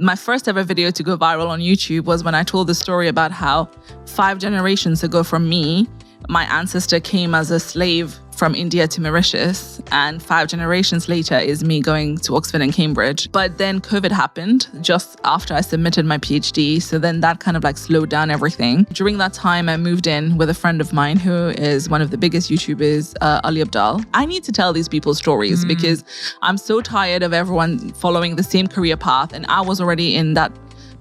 My first ever video to go viral on YouTube was when I told the story about how 5 generations ago from me, my ancestor came as a slave from India to Mauritius, and 5 generations later is me going to Oxford and Cambridge. But then COVID happened just after I submitted my PhD. So then that kind of like slowed down everything. During that time, I moved in with a friend of mine who is one of the biggest YouTubers, Ali Abdal. I need to tell these people's stories because I'm so tired of everyone following the same career path. And I was already in that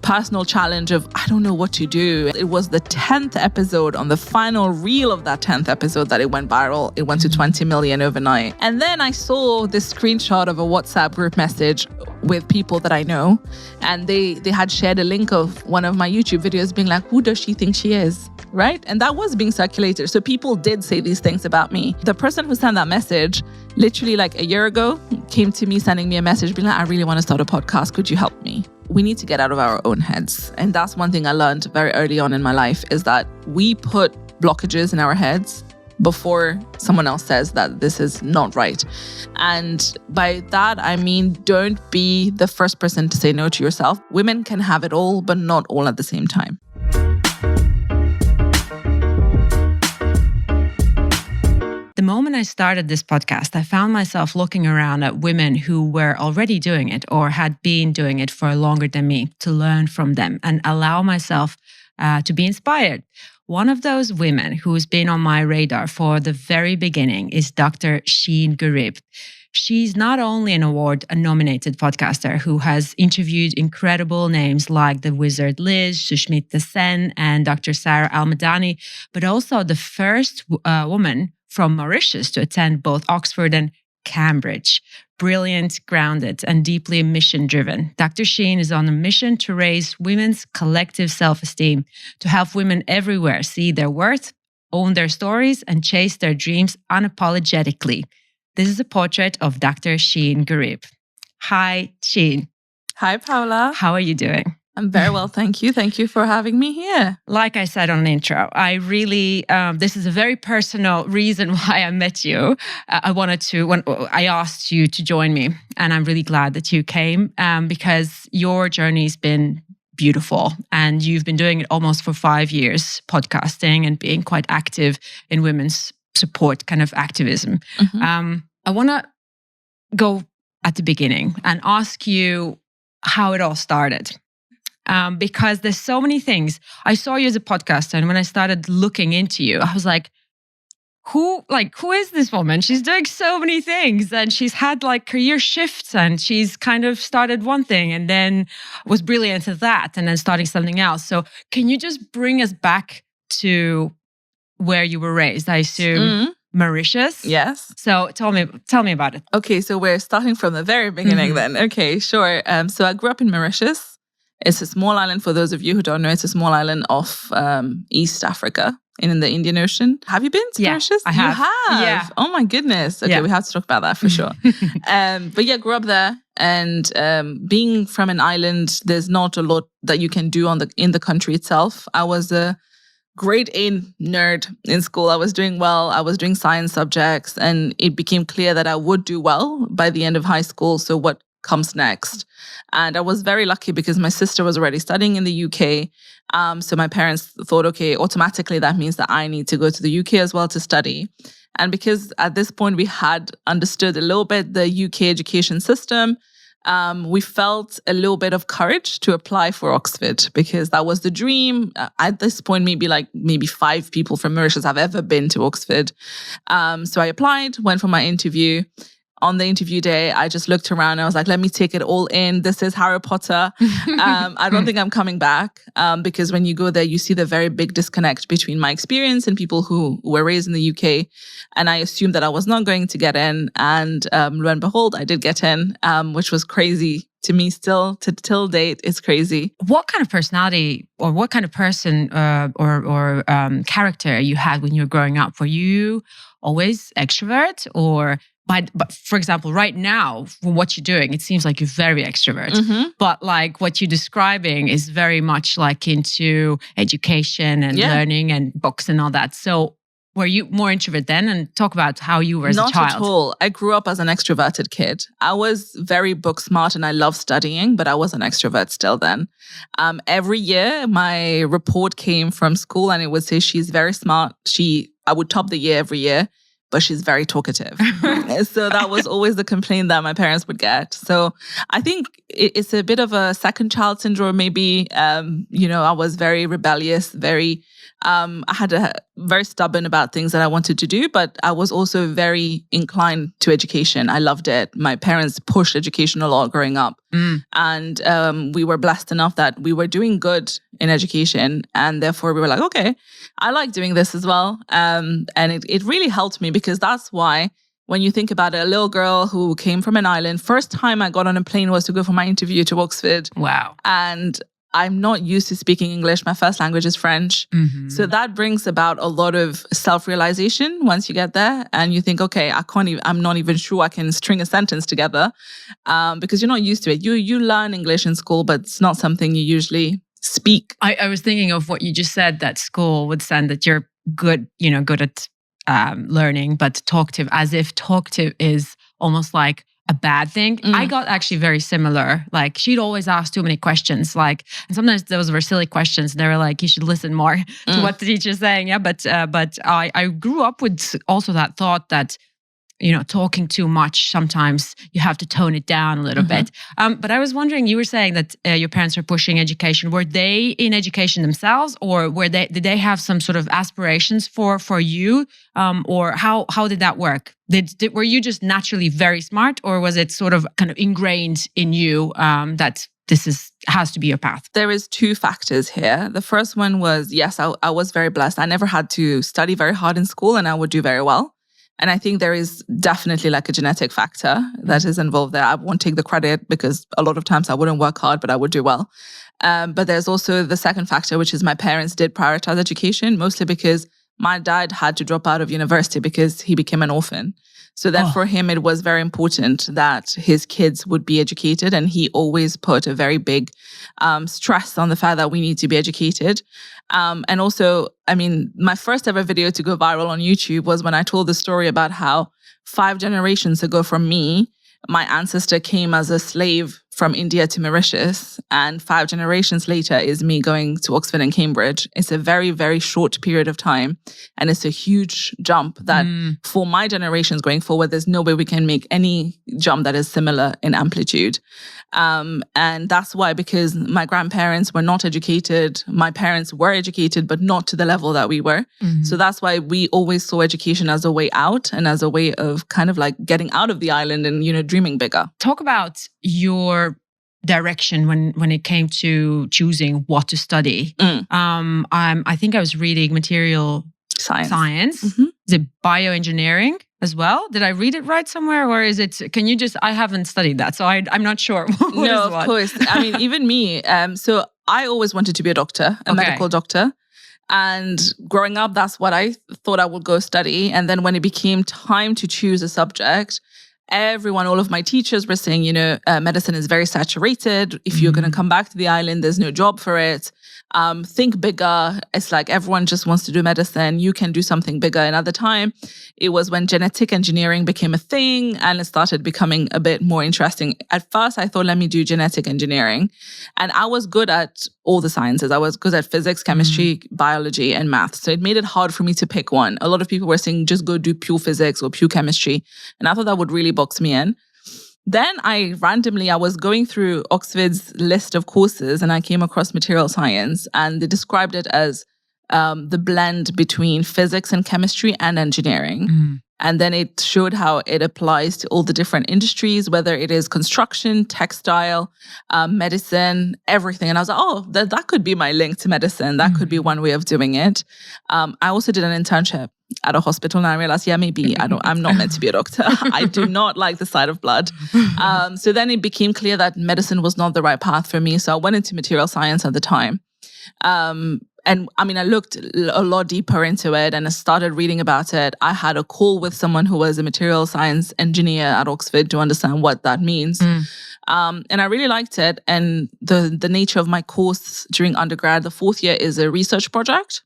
personal challenge of, I don't know what to do. It was the 10th episode, on the final reel of that 10th episode, that it went viral. It went to 20 million overnight. And then I saw this screenshot of a WhatsApp group message with people that I know. And they had shared a link of one of my YouTube videos being like, who does she think she is? Right? And that was being circulated. So people did say these things about me. The person who sent that message, literally like a year ago, came to me sending me a message being like, I really want to start a podcast. Could you help me? We need to get out of our own heads. And that's one thing I learned very early on in my life, is that we put blockages in our heads before someone else says that this is not right. And by that, I mean, don't be the first person to say no to yourself. Women can have it all, but not all at the same time. The moment I started this podcast, I found myself looking around at women who were already doing it or had been doing it for longer than me, to learn from them and allow myself to be inspired. One of those women who's been on my radar for the very beginning is Dr. Sheen Gurrib. She's not only an award-nominated podcaster who has interviewed incredible names like the Wizard Liz, Sushmita Sen, and Dr. Sarah Al-Madani, but also the first woman from Mauritius to attend both Oxford and Cambridge. Brilliant, grounded, and deeply mission-driven, Dr. Sheen is on a mission to raise women's collective self-esteem, to help women everywhere see their worth, own their stories, and chase their dreams unapologetically. This is a portrait of Dr. Sheen Gurrib. Hi, Sheen. Hi, Paula. How are you doing? I'm very well, thank you. Thank you for having me here. Like I said on the intro, I really, this is a very personal reason why I met you. I asked you to join me, and I'm really glad that you came because your journey's been beautiful, and you've been doing it almost for 5 years, podcasting and being quite active in women's support kind of activism. I want to go at the beginning and ask you how it all started. Because there's so many things. I saw you as a podcaster, and when I started looking into you, I was like, who is this woman? She's doing so many things, and she's had like career shifts, and she's kind of started one thing and then was brilliant at that and then starting something else. So can you just bring us back to where you were raised? I assume Mauritius? Yes. So tell me about it. Okay, so we're starting from the very beginning then. Okay, sure. So I grew up in Mauritius. It's a small island, for those of you who don't know. It's a small island off East Africa in the Indian Ocean. Have you been to Mauritius? I have. You have? Yeah. Oh my goodness. Okay, we have to talk about that for sure. But yeah, grew up there. And being from an island, there's not a lot that you can do in the country itself. I was a grade A nerd in school. I was doing well. I was doing science subjects. And it became clear that I would do well by the end of high school. So what comes next? And I was very lucky because my sister was already studying in the UK. So my parents thought, okay, automatically that means that I need to go to the UK as well to study. And because at this point we had understood a little bit the UK education system, we felt a little bit of courage to apply for Oxford because that was the dream. At this point, maybe 5 people from Mauritius have ever been to Oxford. So I applied, went for my interview. On the interview day, I just looked around and I was like, let me take it all in. This is Harry Potter. I don't think I'm coming back because when you go there, you see the very big disconnect between my experience and people who were raised in the UK. And I assumed that I was not going to get in. And lo and behold, I did get in, which was crazy to me still, till date, it's crazy. What kind of personality or what kind of person or character you had when you were growing up? Were you always extrovert or... But for example, right now, for what you're doing, it seems like you're very extrovert. But like what you're describing is very much like into education and learning and books and all that. So Were you more introvert then? And talk about how you were as a child. Not at all. I grew up as an extroverted kid. I was very book smart and I loved studying, but I was an extrovert still then. Every year, my report came from school and it would say she's very smart. I would top the year every year, but she's very talkative. So that was always the complaint that my parents would get. So I think it's a bit of a second child syndrome, maybe. I was very rebellious, I had very stubborn about things that I wanted to do, but I was also very inclined to education. I loved it. My parents pushed education a lot growing up. And we were blessed enough that we were doing good in education. And therefore we were like, okay, I like doing this as well. And it really helped me because that's why when you think about it, a little girl who came from an island, first time I got on a plane was to go for my interview to Oxford. Wow. And I'm not used to speaking English. My first language is French. So that brings about a lot of self-realization once you get there. And you think, okay, I'm not even sure I can string a sentence together because you're not used to it. You learn English in school, but it's not something you usually speak. I was thinking of what you just said, that school would send that you're good at learning, but talkative, as if talkative is almost like a bad thing. I got actually very similar. Like she'd always ask too many questions. And sometimes those were silly questions. They were like, you should listen more to what the teacher's saying. Yeah, but I grew up with also that thought that talking too much, sometimes you have to tone it down a little bit. But I was wondering, you were saying that your parents were pushing education. Were they in education themselves, or did they have some sort of aspirations for you? Or how did that work? Were you just naturally very smart, or was it sort of kind of ingrained in you that this has to be your path? There is two factors here. The first one was, yes, I was very blessed. I never had to study very hard in school and I would do very well. And I think there is definitely like a genetic factor that is involved there. I won't take the credit because a lot of times I wouldn't work hard, but I would do well. But there's also the second factor, which is my parents did prioritize education, mostly because my dad had to drop out of university because he became an orphan. So then for him, it was very important that his kids would be educated. And he always put a very big stress on the fact that we need to be educated. And also, my first ever video to go viral on YouTube was when I told the story about how 5 generations ago from me, my ancestor came as a slave from India to Mauritius, and 5 generations later is me going to Oxford and Cambridge. It's a very, very short period of time. And it's a huge jump that for my generations going forward, there's no way we can make any jump that is similar in amplitude. And that's why, because my grandparents were not educated, my parents were educated, but not to the level that we were. So that's why we always saw education as a way out and as a way of kind of like getting out of the island and, dreaming bigger. Talk about your direction when it came to choosing what to study. I think I was reading material science. Is it bioengineering as well? Did I read it right somewhere, or is it? Can you just? I haven't studied that, so I'm not sure. No, of course. Even me. So I always wanted to be a doctor, a medical doctor. And growing up, that's what I thought I would go study. And then when it became time to choose a subject, all of my teachers were saying, medicine is very saturated. If you're going to come back to the island, there's no job for it. Think bigger. It's like everyone just wants to do medicine. You can do something bigger. And at the time, it was when genetic engineering became a thing and it started becoming a bit more interesting. At first, I thought, let me do genetic engineering. And I was good at all the sciences. I was good at physics, chemistry, biology, and math. So it made it hard for me to pick one. A lot of people were saying, just go do pure physics or pure chemistry. And I thought that would really box me in. Then I was going through Oxford's list of courses and I came across material science, and they described it as the blend between physics and chemistry and engineering. And then it showed how it applies to all the different industries, whether it is construction, textile, medicine, everything. And I was like, that could be my link to medicine. That could be one way of doing it. I also did an internship at a hospital, and I realized, maybe I'm not meant to be a doctor. I do not like the sight of blood. So then it became clear that medicine was not the right path for me. So I went into material science at the time. And I looked a lot deeper into it and I started reading about it. I had a call with someone who was a material science engineer at Oxford to understand what that means. And I really liked it. And the nature of my course during undergrad, the 4th year is a research project.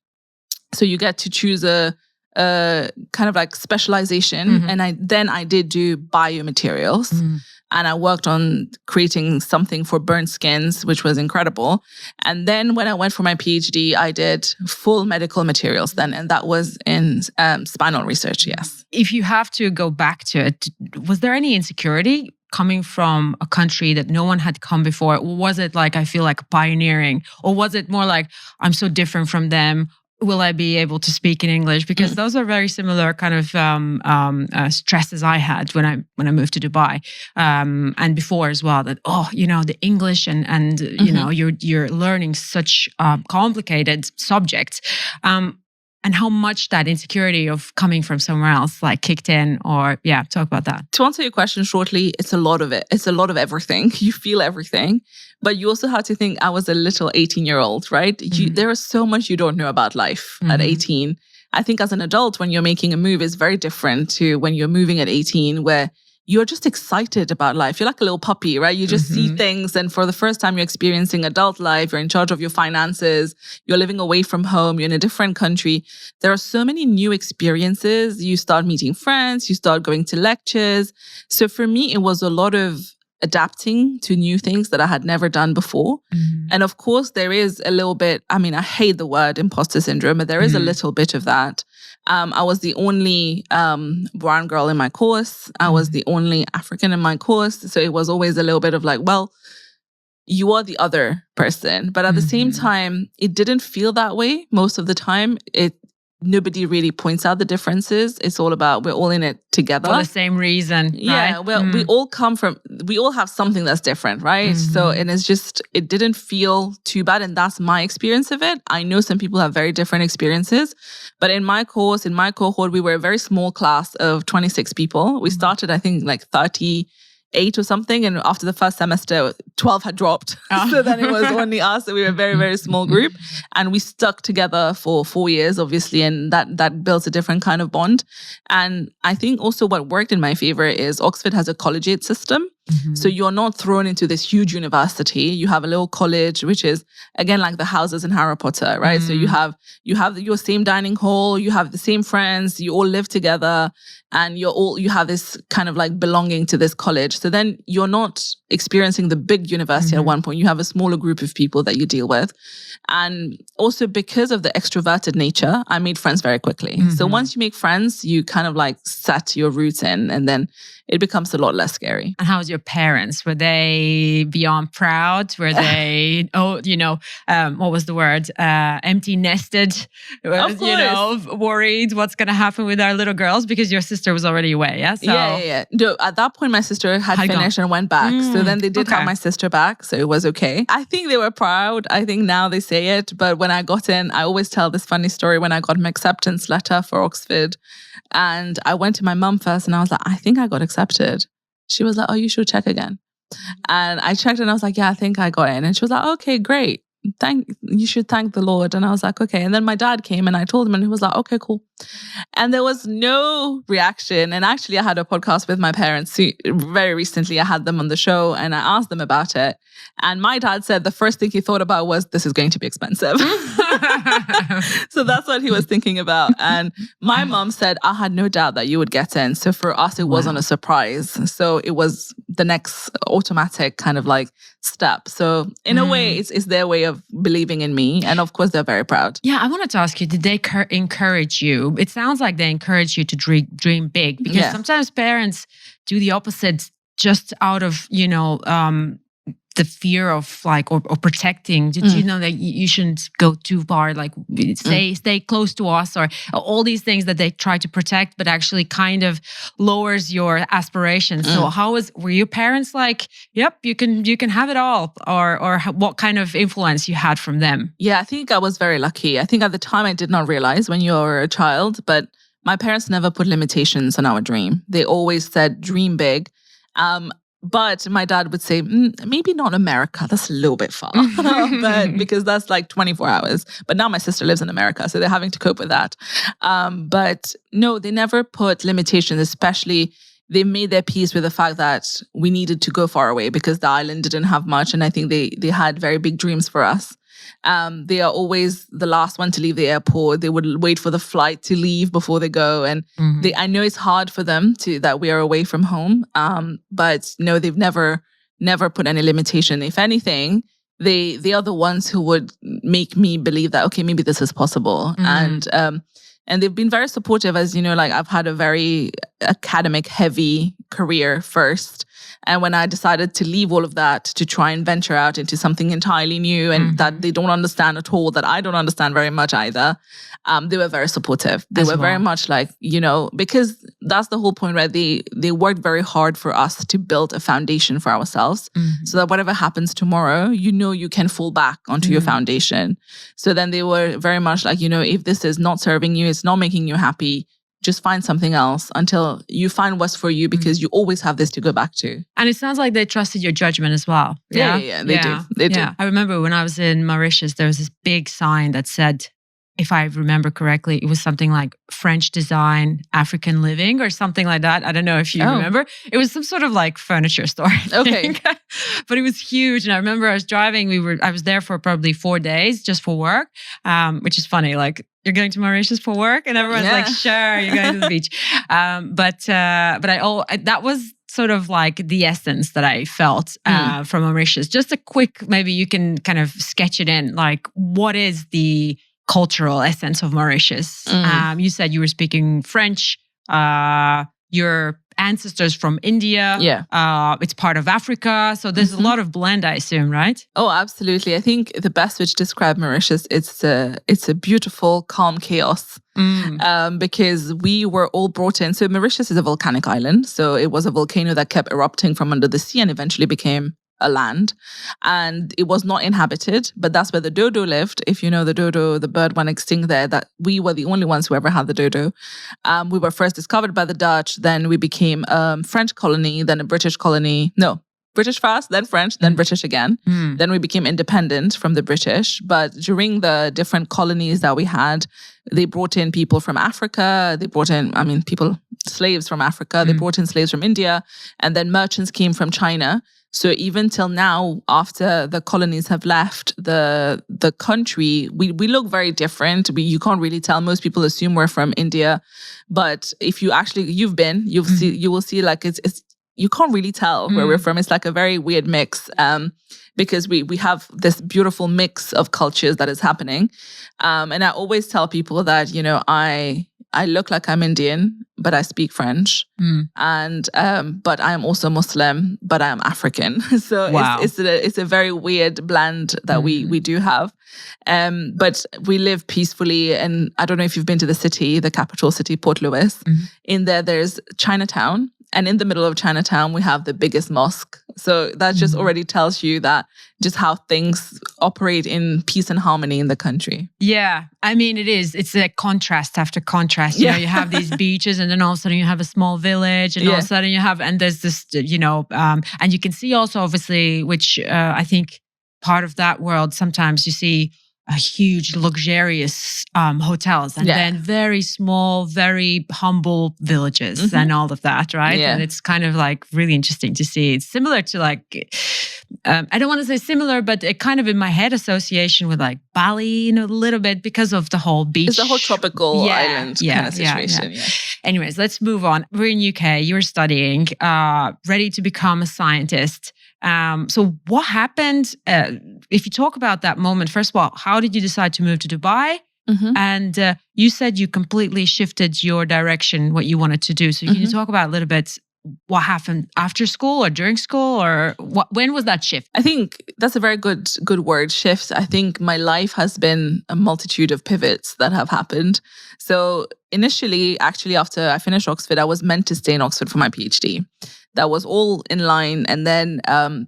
So you get to choose a kind of like specialization. And I did do biomaterials. And I worked on creating something for burnt skins, which was incredible. And then when I went for my PhD, I did full medical materials then. And that was in spinal research, yes. If you have to go back to it, was there any insecurity coming from a country that no one had come before? Or was it like, I feel like pioneering? Or was it more like, I'm so different from them? Will I be able to speak in English? Because those are very similar kind of stresses I had when I moved to Dubai and before as well. That the English and you know you're learning such complicated subjects. And how much that insecurity of coming from somewhere else like kicked in, or talk about that. To answer your question shortly, it's a lot of it. It's a lot of everything. You feel everything, but you also have to think I was a little 18-year-old, right? There is so much you don't know about life at 18. I think as an adult, when you're making a move, it's very different to when you're moving at 18, where you're just excited about life. You're like a little puppy, right? You just see things. And for the first time, you're experiencing adult life. You're in charge of your finances. You're living away from home. You're in a different country. There are so many new experiences. You start meeting friends. You start going to lectures. So for me, it was a lot of adapting to new things that I had never done before. And of course, there is a little bit, I hate the word imposter syndrome, but there is a little bit of that. I was the only brown girl in my course. I was the only African in my course. So it was always a little bit of like, well, you are the other person. But at the same time, it didn't feel that way most of the time. Nobody really points out the differences. It's all about, we're all in it together. For the same reason, yeah, right? well, we all have something that's different, right? So, and it didn't feel too bad. And that's my experience of it. I know some people have very different experiences, but in my cohort, we were a very small class of 26 people. We started, I think, like 38 or something. And after the first semester, 12 had dropped. So then it was only us. So we were a very, very small group. And we stuck together for 4 years, obviously. And that builds a different kind of bond. And I think also what worked in my favor is Oxford has a collegiate system. So you're not thrown into this huge university. You have a little college, which is, again, like the houses in Harry Potter, right? So you have your same dining hall, you have the same friends, you all live together, and you have this kind of like belonging to this college. So then you're not experiencing the big university at one point. You have a smaller group of people that you deal with. And also because of the extroverted nature, I made friends very quickly. So once you make friends, you kind of like set your roots in, and then it becomes a lot less scary. And how was your parents? Were they beyond proud? Were they, what was the word? Empty nested? Of course. Worried what's going to happen with our little girls because your sister was already away, yeah? So, yeah. No, at that point, my sister had finished and went back. So then they did have my sister back. So it was okay. I think they were proud. I think now they say it. But when I got in, I always tell this funny story when I got my acceptance letter for Oxford. And I went to my mum first and I was like, I think I got accepted. She was like, oh, you should check again. And I checked and I was like, yeah, I think I got in. And she was like, okay, great. You should thank the Lord. And I was like, okay. And then my dad came and I told him and he was like, okay, cool. And there was no reaction. And actually I had a podcast with my parents very recently. I had them on the show and I asked them about it. And my dad said the first thing he thought about was, this is going to be expensive. So that's what he was thinking about. And my mom said, I had no doubt that you would get in. So for us, it wasn't a surprise. So it was the next automatic kind of like step. So in a way, it's their way of believing in me. And of course, they're very proud. Yeah, I wanted to ask you, did they encourage you? It sounds like they encourage you to dream big, because sometimes parents do the opposite just out of, the fear of like, or protecting. Did you know that you shouldn't go too far, like stay close to us, or all these things that they try to protect, but actually kind of lowers your aspirations. So were your parents like, yep, you can have it all, or what kind of influence you had from them? Yeah, I think I was very lucky. I think at the time I did not realize when you're a child, but my parents never put limitations on our dream. They always said, dream big. But my dad would say, maybe not America. That's a little bit far, but because that's like 24 hours. But now my sister lives in America, so they're having to cope with that. But no, they never put limitations, especially they made their peace with the fact that we needed to go far away because the island didn't have much. And I think they had very big dreams for us. They are always the last one to leave the airport. They would wait for the flight to leave before they go. And I know it's hard for them that we are away from home. But no, they've never put any limitation. If anything, they are the ones who would make me believe that, okay, maybe this is possible. And they've been very supportive, as you know, like I've had a very academic heavy career first. And when I decided to leave all of that to try and venture out into something entirely new and that they don't understand at all, that I don't understand very much either, they were very supportive. They were very much like, you know, because that's the whole point, right? They worked very hard for us to build a foundation for ourselves so that whatever happens tomorrow, you know, you can fall back onto your foundation. So then they were very much like, you know, if this is not serving you, it's not making you happy, just find something else until you find what's for you, because you always have this to go back to. And it sounds like they trusted your judgment as well. Yeah, they do. They do. I remember when I was in Mauritius, there was this big sign that said, if I remember correctly, it was something like French design, African living or something like that. I don't know if you remember. It was some sort of like furniture store. Okay. But it was huge. And I remember I was driving, I was there for probably 4 days just for work, which is funny. Like, you're going to Mauritius for work? And everyone's like, sure, you're going to the beach. But that was sort of like the essence that I felt from Mauritius. Just a quick, maybe you can kind of sketch it in. Like, what is the cultural essence of Mauritius? You said you were speaking French. Your ancestors from India. It's part of Africa. So there's a lot of blend, I assume, right? Oh, absolutely. I think the best way to describe Mauritius, it's a beautiful, calm chaos. Because we were all brought in. So Mauritius is a volcanic island. So it was a volcano that kept erupting from under the sea and eventually became a land, and it was not inhabited, but that's where the dodo lived. If you know the dodo, the bird went extinct there, that we were the only ones who ever had the dodo. We were first discovered by the Dutch, then we became a French colony, then a British colony. No, British first, then French, then British again. Then we became independent from the British. But during the different colonies that we had, they brought in people from Africa. They brought in, slaves from Africa. They brought in slaves from India. And then merchants came from China. So even till now, after the colonies have left the country, we look very different. You can't really tell. Most people assume we're from India. But if you actually, you will see like it's you can't really tell where we're from. It's like a very weird mix because we have this beautiful mix of cultures that is happening. And I always tell people that, you know, I look like I'm Indian, but I speak French. And but I am also Muslim, but I am African. So it's a very weird blend that we do have. But we live peacefully. And I don't know if you've been to the city, the capital city, Port Louis. In there's Chinatown. And in the middle of Chinatown, we have the biggest mosque. So that just already tells you that just how things operate in peace and harmony in the country. Yeah. I mean, it's a contrast after contrast. You know, you have these beaches and then all of a sudden you have a small village and all of a sudden and there's this, you know, and you can see also obviously, which I think part of that world, sometimes you see a huge luxurious hotels and then very small, very humble villages and all of that, right? Yeah. And it's kind of like really interesting to see. It's similar to like, I don't want to say similar, but it kind of in my head association with like Bali, you know, a little bit because of the whole beach. It's the whole tropical island kind of situation. Yeah. Anyways, let's move on. We're in UK, you're studying, ready to become a scientist. So what happened? If you talk about that moment, first of all, how did you decide to move to Dubai? And you said you completely shifted your direction, what you wanted to do. So can you talk about a little bit what happened after school or during school, or when was that shift? I think that's a very good word, shift. I think my life has been a multitude of pivots that have happened. So initially, actually, after I finished Oxford, I was meant to stay in Oxford for my PhD. That was all in line. And then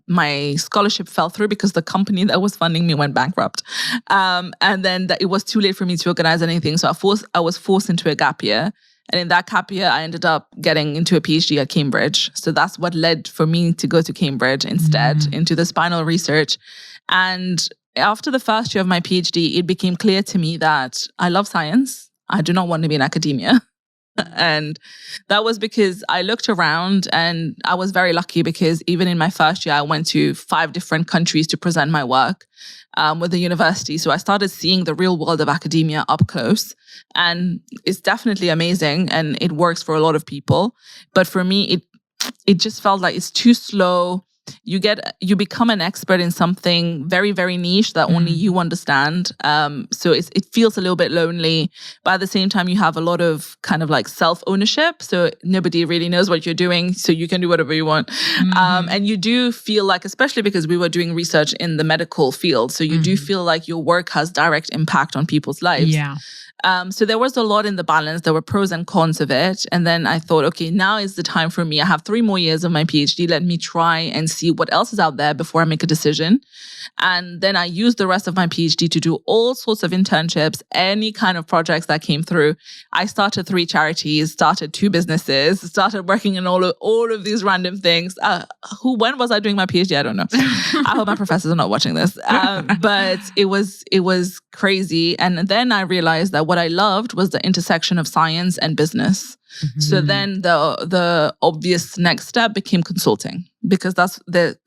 my scholarship fell through because the company that was funding me went bankrupt. And then it was too late for me to organize anything. So I was forced into a gap year. And in that gap year, I ended up getting into a PhD at Cambridge. So that's what led for me to go to Cambridge instead, into the spinal research. And after the first year of my PhD, it became clear to me that I love science. I do not want to be in academia. And that was because I looked around, and I was very lucky because even in my first year, I went to 5 different countries to present my work with the university. So I started seeing the real world of academia up close, and it's definitely amazing and it works for a lot of people. But for me, it just felt like it's too slow. You become an expert in something very, very niche that only you understand. So it feels a little bit lonely, but at the same time, you have a lot of kind of like self-ownership. So nobody really knows what you're doing, so you can do whatever you want. And you do feel like, especially because we were doing research in the medical field, so you do feel like your work has direct impact on people's lives. Yeah. So there was a lot in the balance. There were pros and cons of it. And then I thought, okay, now is the time for me. I have 3 more years of my PhD. Let me try and see what else is out there before I make a decision. And then I used the rest of my PhD to do all sorts of internships, any kind of projects that came through. I started 3 charities, started 2 businesses, started working in all of these random things. When was I doing my PhD? I don't know. I hope my professors are not watching this. But it was crazy. And then I realized that what I loved was the intersection of science and business. So then the obvious next step became consulting, because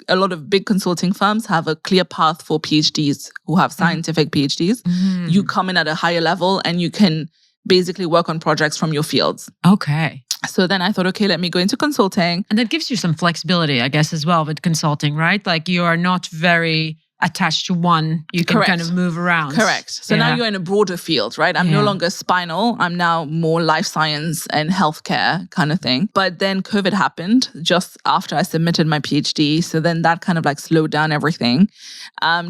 a lot of big consulting firms have a clear path for PhDs who have scientific PhDs. You come in at a higher level and you can basically work on projects from your fields. Okay. So then I thought, okay, let me go into consulting. And that gives you some flexibility, I guess, as well with consulting, right? Like you are not very attached to one. You can kind of move around. Correct. So now you're in a broader field, right? I'm no longer spinal. I'm now more life science and healthcare kind of thing. But then COVID happened just after I submitted my PhD. So then that kind of like slowed down everything.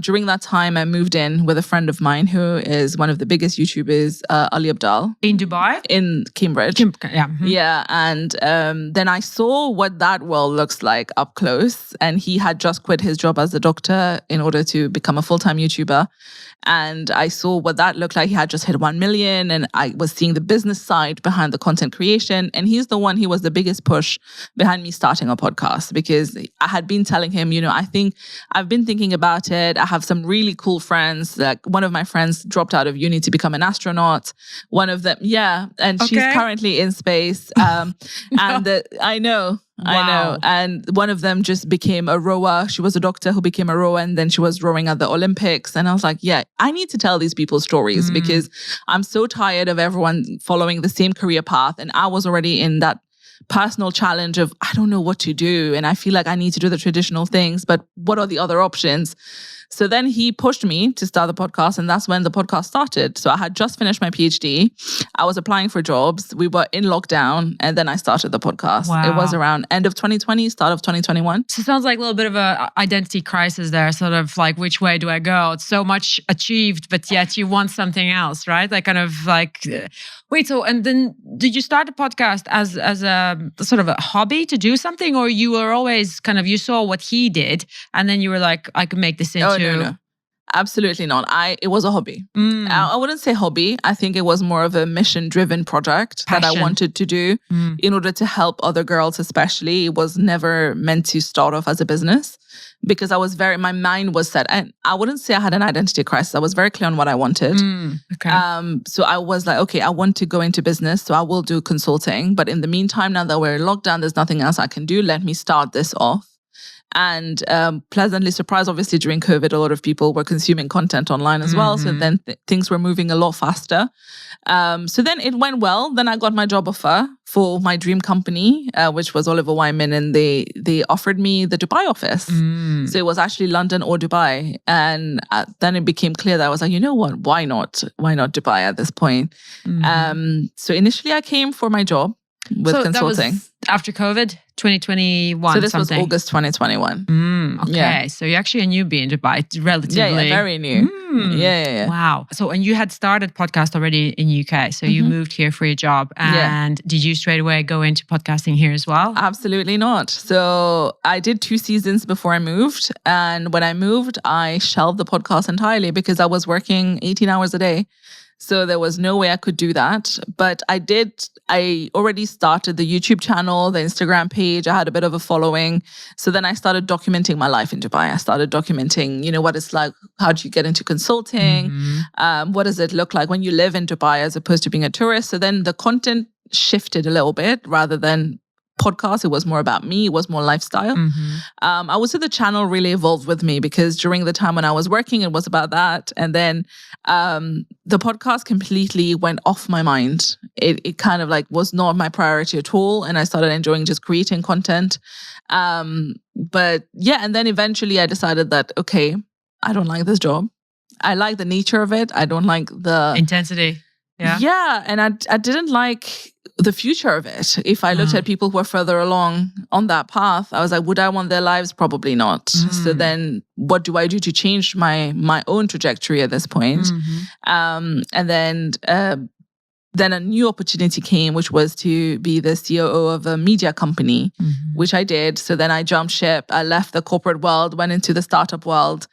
During that time, I moved in with a friend of mine who is one of the biggest YouTubers, Ali Abdal. In Dubai? In Cambridge. Yeah. And then I saw what that world looks like up close. And he had just quit his job as a doctor in order to become a full-time YouTuber. And I saw what that looked like. He had just hit 1 million, and I was seeing the business side behind the content creation. And he was the biggest push behind me starting a podcast, because I had been telling him, I think I've been thinking about it. I have some really cool friends. Like one of my friends dropped out of uni to become an astronaut. One of them, and she's currently in space. And I know. And one of them just became a rower. She was a doctor who became a rower, and then she was rowing at the Olympics. And I was like, I need to tell these people stories because I'm so tired of everyone following the same career path. And I was already in that personal challenge of, I don't know what to do. And I feel like I need to do the traditional things, but what are the other options? So then he pushed me to start the podcast, and that's when the podcast started. So I had just finished my PhD. I was applying for jobs. We were in lockdown, and then I started the podcast. Wow. It was around end of 2020, start of 2021. So it sounds like a little bit of a identity crisis there, sort of like, which way do I go? It's so much achieved, but yet you want something else, right? Like kind of like, wait, so, and then did you start the podcast as a sort of a hobby to do something, or you were always kind of, you saw what he did and then you were like, I could make this into... No. Absolutely not. It was a hobby. I wouldn't say hobby. I think it was more of a mission-driven project that I wanted to do in order to help other girls, especially. It was never meant to start off as a business because my mind was set. And I wouldn't say I had an identity crisis. I was very clear on what I wanted. So I was like, okay, I want to go into business, so I will do consulting. But in the meantime, now that we're in lockdown, there's nothing else I can do. Let me start this off. And pleasantly surprised, obviously, during COVID, a lot of people were consuming content online as well. So then things were moving a lot faster. So then it went well. Then I got my job offer for my dream company, which was Oliver Wyman, and they offered me the Dubai office. So it was actually London or Dubai. And then it became clear that I was like, you know what? Why not? Why not Dubai at this point? So initially I came for my job with consulting. That was after COVID, 2021. So this was August 2021. Okay, so you're actually a newbie in Dubai, relatively. Yeah, very new. Yeah. Wow. So, and you had started podcast already in UK, so you moved here for your job. And did you straight away go into podcasting here as well? Absolutely not. So I did 2 seasons before I moved. And when I moved, I shelved the podcast entirely because I was working 18 hours a day. So there was no way I could do that. But I already started the YouTube channel, the Instagram page. I had a bit of a following. So then I started documenting my life in Dubai. I started documenting, what it's like. How do you get into consulting? What does it look like when you live in Dubai as opposed to being a tourist? So then the content shifted a little bit. Rather than podcast, it was more about me. It was more lifestyle. I would say the channel really evolved with me, because during the time when I was working, it was about that. And then the podcast completely went off my mind. It kind of like was not my priority at all. And I started enjoying just creating content. But yeah, and then eventually I decided that, okay, I don't like this job. I like the nature of it. I don't like the intensity. Yeah. And I didn't like the future of it. If I looked at people who are further along on that path, I was like, would I want their lives? Probably not. So then what do I do to change my own trajectory at this point? And then a new opportunity came, which was to be the COO of a media company, which I did. So then I jumped ship. I left the corporate world, went into the startup world.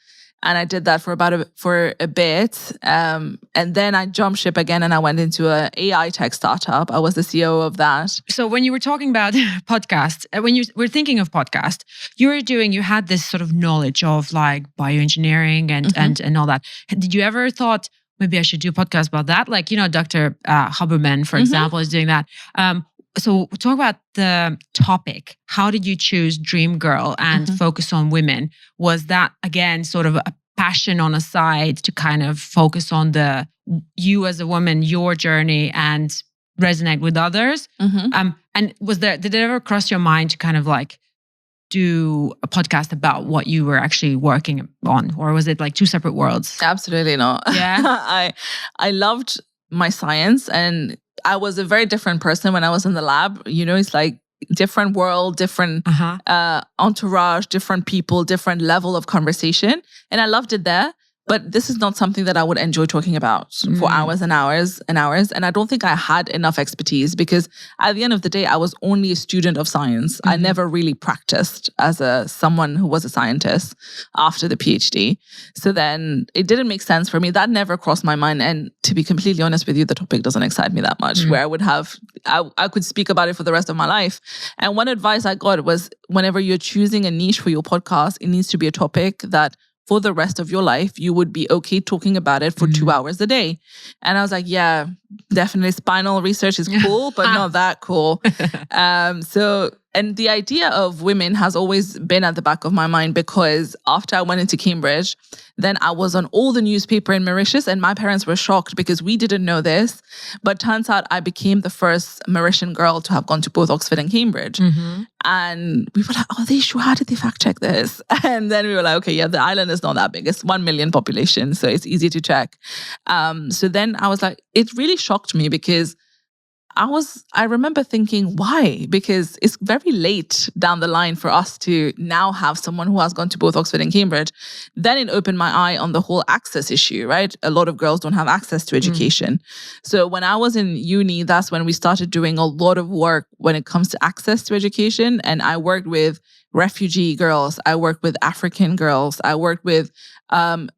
And I did that for a bit. And then I jumped ship again and I went into an AI tech startup. I was the CEO of that. So when you were talking about podcast, when you were thinking of podcast, you had this sort of knowledge of like bioengineering and all that. Did you ever thought, maybe I should do a podcast about that? Like, Dr. Huberman, for example, is doing that. So talk about the topic. How did you choose DreamGirl and focus on women? Was that, again, sort of a passion on a side to kind of focus on you as a woman, your journey, and resonate with others? And did it ever cross your mind to kind of like do a podcast about what you were actually working on? Or was it like two separate worlds? Absolutely not. Yeah. I loved my science, and I was a very different person when I was in the lab. It's like different world, different entourage, different people, different level of conversation. And I loved it there. But this is not something that I would enjoy talking about for hours and hours and hours. And I don't think I had enough expertise, because at the end of the day, I was only a student of science. I never really practiced as someone who was a scientist after the PhD. So then it didn't make sense for me. That never crossed my mind. And to be completely honest with you, the topic doesn't excite me that much, where I could speak about it for the rest of my life. And one advice I got was, whenever you're choosing a niche for your podcast, it needs to be a topic that for the rest of your life, you would be okay talking about it for 2 hours a day. And I was like, yeah, definitely spinal research is cool, but not that cool. And the idea of women has always been at the back of my mind, because after I went into Cambridge, then I was on all the newspaper in Mauritius, and my parents were shocked because we didn't know this. But turns out I became the first Mauritian girl to have gone to both Oxford and Cambridge. And we were like, oh, are they sure? How did they fact check this? And then we were like, okay, yeah, the island is not that big. It's 1 million population, so it's easy to check. So then I was like, it really shocked me, because I remember thinking, why? Because it's very late down the line for us to now have someone who has gone to both Oxford and Cambridge. Then it opened my eye on the whole access issue, right? A lot of girls don't have access to education. So when I was in uni, that's when we started doing a lot of work when it comes to access to education. And I worked with refugee girls. I worked with African girls. I worked with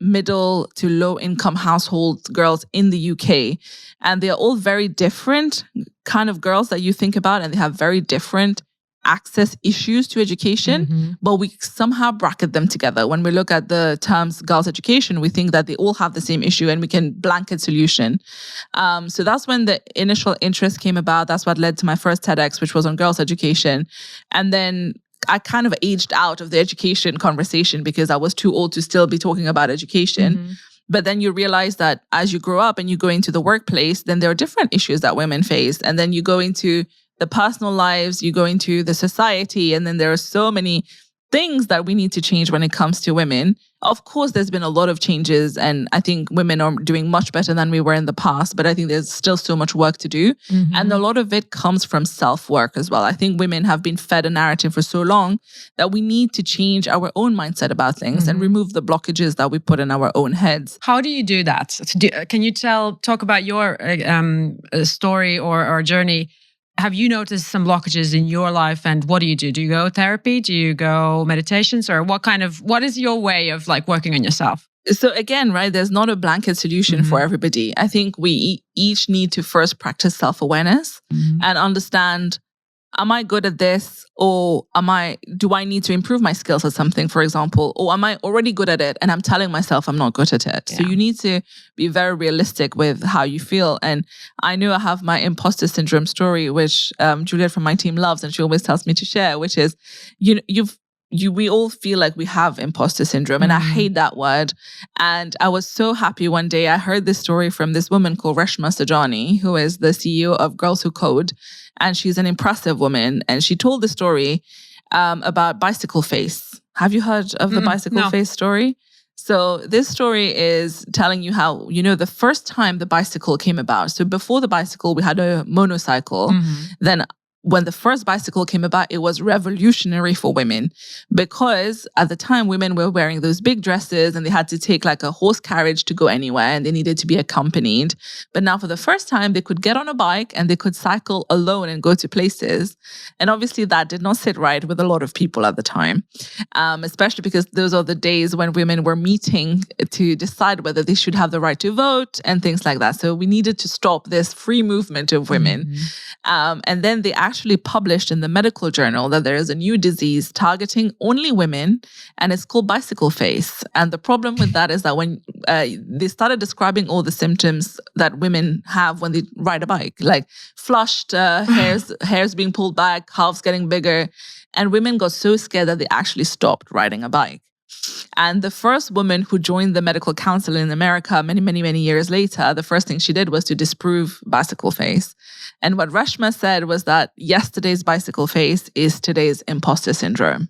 middle to low income household girls in the UK. And they're all very different kind of girls that you think about, and they have very different access issues to education, but we somehow bracket them together. When we look at the terms girls' education, we think that they all have the same issue and we can blanket solution. So that's when the initial interest came about. That's what led to my first TEDx, which was on girls' education. And then I kind of aged out of the education conversation because I was too old to still be talking about education. But then you realize that as you grow up and you go into the workplace, then there are different issues that women face. And then you go into the personal lives, you go into the society, and then there are so many things that we need to change when it comes to women. Of course, there's been a lot of changes, and I think women are doing much better than we were in the past, but I think there's still so much work to do. And a lot of it comes from self-work as well. I think women have been fed a narrative for so long that we need to change our own mindset about things and remove the blockages that we put in our own heads. How do you do that? Can you talk about your story or journey? Have you noticed some blockages in your life, and what do you do? Do you go therapy? Do you go meditations, or what is your way of like working on yourself? So again, right, there's not a blanket solution for everybody. I think we each need to first practice self-awareness and understand am I good at this? Or do I need to improve my skills at something, for example? Or am I already good at it and I'm telling myself I'm not good at it? Yeah. So you need to be very realistic with how you feel. And I know I have my imposter syndrome story, which Juliet from my team loves and she always tells me to share, which is, we all feel like we have imposter syndrome. And I hate that word. And I was so happy one day. I heard this story from this woman called Reshma Sajani, who is the CEO of Girls Who Code. And she's an impressive woman. And she told the story about bicycle face. Have you heard of the bicycle face story? So this story is telling you how, the first time the bicycle came about. So before the bicycle, we had a motorcycle. Then when the first bicycle came about, it was revolutionary for women because at the time women were wearing those big dresses and they had to take like a horse carriage to go anywhere and they needed to be accompanied. But now for the first time, they could get on a bike and they could cycle alone and go to places. And obviously that did not sit right with a lot of people at the time, especially because those are the days when women were meeting to decide whether they should have the right to vote and things like that. So we needed to stop this free movement of women. And then they actually published in the medical journal that there is a new disease targeting only women and it's called bicycle face. And the problem with that is that when they started describing all the symptoms that women have when they ride a bike, like flushed hairs being pulled back, calves getting bigger, and women got so scared that they actually stopped riding a bike. And the first woman who joined the medical council in America many, many, many years later, the first thing she did was to disprove bicycle face. And what Reshma said was that yesterday's bicycle face is today's imposter syndrome.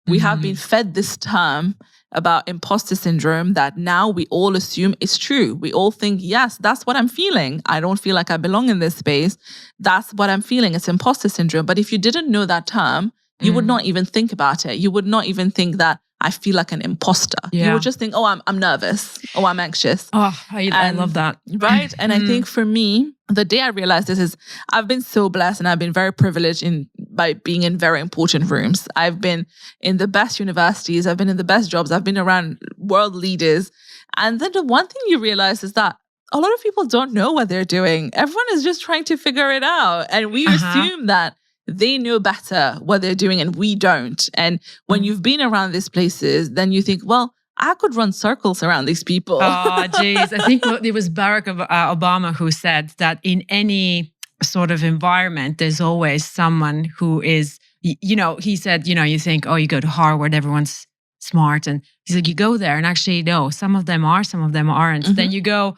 We have been fed this term about imposter syndrome that now we all assume is true. We all think, yes, that's what I'm feeling. I don't feel like I belong in this space. That's what I'm feeling. It's imposter syndrome. But if you didn't know that term, you would not even think about it. You would not even think that I feel like an imposter. Yeah. You would just think, oh, I'm nervous. Oh, I'm anxious. Oh, I love that. Right? And I think for me, the day I realized this is I've been so blessed and I've been very privileged by being in very important rooms. I've been in the best universities. I've been in the best jobs. I've been around world leaders. And then the one thing you realize is that a lot of people don't know what they're doing. Everyone is just trying to figure it out. And we assume that they know better what they're doing and we don't. And when you've been around these places, then you think, well, I could run circles around these people. Oh, geez. I think it was Barack Obama who said that in any sort of environment, there's always someone who is, he said, you think, oh, you go to Harvard, everyone's smart. And he's like, you go there and actually, no, some of them are, some of them aren't. Then you go,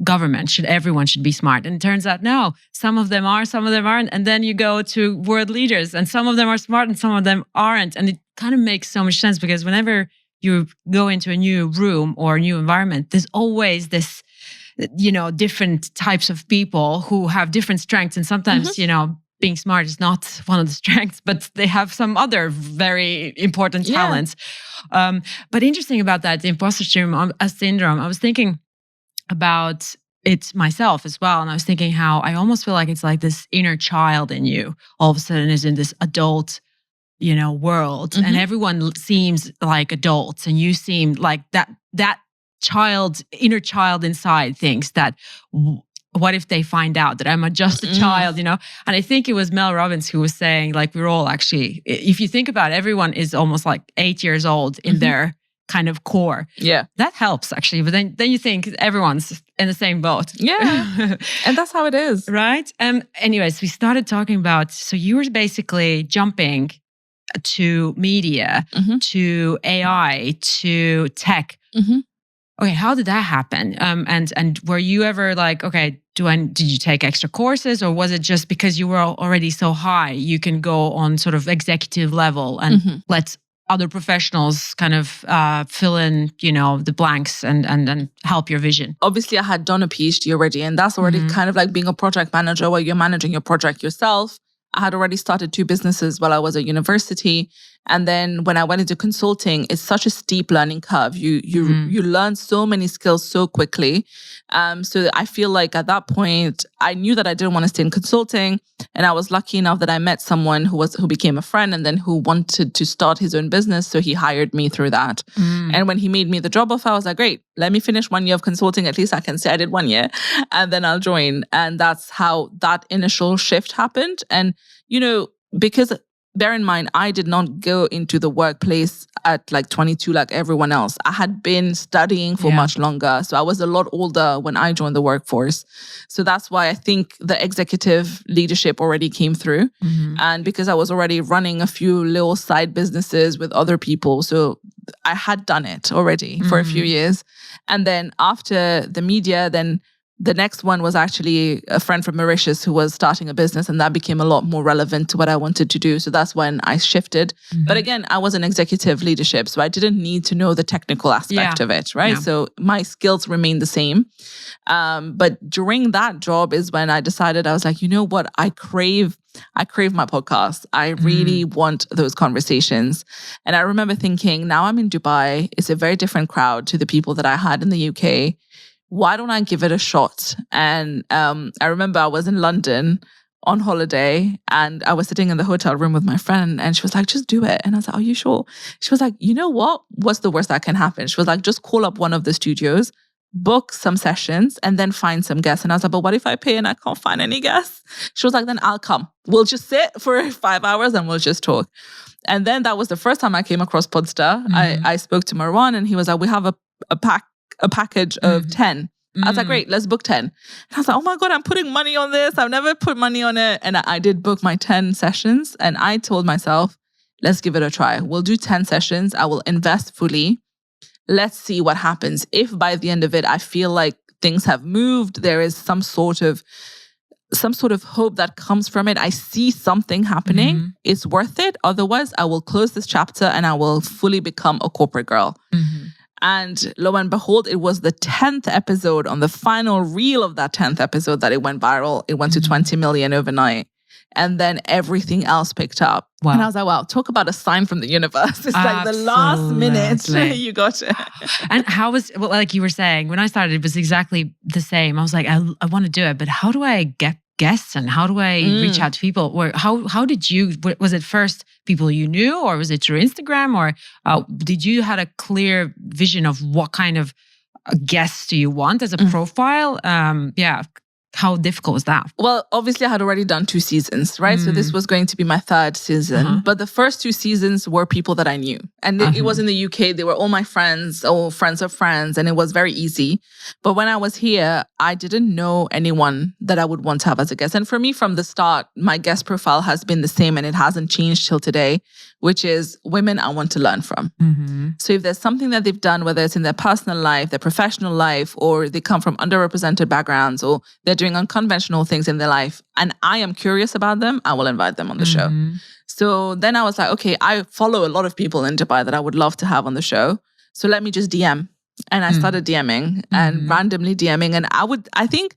government, everyone should be smart. And it turns out, no, some of them are, some of them aren't. And then you go to world leaders and some of them are smart and some of them aren't. And it kind of makes so much sense because whenever you go into a new room or a new environment, there's always this, different types of people who have different strengths. And sometimes, being smart is not one of the strengths, but they have some other very important talents. But interesting about that, the imposter syndrome, I was thinking about it myself as well. And I was thinking how I almost feel like it's like this inner child in you all of a sudden is in this adult, world. And everyone seems like adults and you seem like that inner child inside thinks that what if they find out that I'm just a child, And I think it was Mel Robbins who was saying, like, we're all actually, if you think about it, everyone is almost like 8 years old in their kind of core. Yeah. That helps actually. But then you think everyone's in the same boat. Yeah. And that's how it is. Right. Anyways, we started talking about, so you were basically jumping to media, to AI, to tech. Okay, how did that happen? And were you ever like, okay, did you take extra courses, or was it just because you were already so high, you can go on sort of executive level and let other professionals kind of fill in, the blanks and help your vision? Obviously, I had done a PhD already, and that's already kind of like being a project manager where you're managing your project yourself. I had already started 2 businesses while I was at university. And then when I went into consulting, it's such a steep learning curve. You learn so many skills so quickly. So I feel like at that point, I knew that I didn't want to stay in consulting. And I was lucky enough that I met someone who became a friend and then who wanted to start his own business. So he hired me through that. And when he made me the job offer, I was like, great, let me finish 1 year of consulting. At least I can say I did 1 year and then I'll join. And that's how that initial shift happened. And, because bear in mind, I did not go into the workplace at like 22 like everyone else. I had been studying for much longer. So I was a lot older when I joined the workforce. So that's why I think the executive leadership already came through. And because I was already running a few little side businesses with other people. So I had done it already for a few years. And then after the media, then the next one was actually a friend from Mauritius who was starting a business, and that became a lot more relevant to what I wanted to do. So that's when I shifted. But again, I was in executive leadership, so I didn't need to know the technical aspect of it, right? So my skills remained the same. But during that job is when I decided, I was like, you know what? I crave my podcast. I really want those conversations. And I remember thinking, now I'm in Dubai. It's a very different crowd to the people that I had in the UK. Why don't I give it a shot? And I remember I was in London on holiday and I was sitting in the hotel room with my friend and she was like, just do it. And I was like, are you sure? She was like, you know what? What's the worst that can happen? She was like, just call up one of the studios, book some sessions and then find some guests. And I was like, but what if I pay and I can't find any guests? She was like, then I'll come. We'll just sit for 5 hours and we'll just talk. And then that was the first time I came across Podster. I spoke to Marwan and he was like, we have a package of 10. I was like, great, let's book 10. And I was like, oh my God, I'm putting money on this. I've never put money on it. And I did book my 10 sessions. And I told myself, let's give it a try. We'll do 10 sessions. I will invest fully. Let's see what happens. If by the end of it, I feel like things have moved, there is some sort of hope that comes from it. I see something happening. It's worth it. Otherwise, I will close this chapter and I will fully become a corporate girl. And lo and behold, it was the 10th episode on the final reel of that 10th episode that it went viral. It went to 20 million overnight. And then everything else picked up. Wow. And I was like, wow, talk about a sign from the universe. It's like the last minute you got it. And how was, well, like you were saying, when I started, it was exactly the same. I was like, I want to do it, but how do I get guests and how do I reach out to people? Or how did you, was it first people you knew or was it through Instagram or did you had a clear vision of what kind of guests do you want as a profile? How difficult was that? Well, obviously I had already done 2 seasons, right? So this was going to be my 3rd season. But the first 2 seasons were people that I knew. And it was in the UK. They were all my friends or friends of friends. And it was very easy. But when I was here, I didn't know anyone that I would want to have as a guest. And for me, from the start, my guest profile has been the same and it hasn't changed till today, which is women I want to learn from. So if there's something that they've done, whether it's in their personal life, their professional life, or they come from underrepresented backgrounds, or they're doing unconventional things in their life, and I am curious about them, I will invite them on the show. So then I was like, okay, I follow a lot of people in Dubai that I would love to have on the show. So let me just DM. And I started DMing and randomly DMing. And I think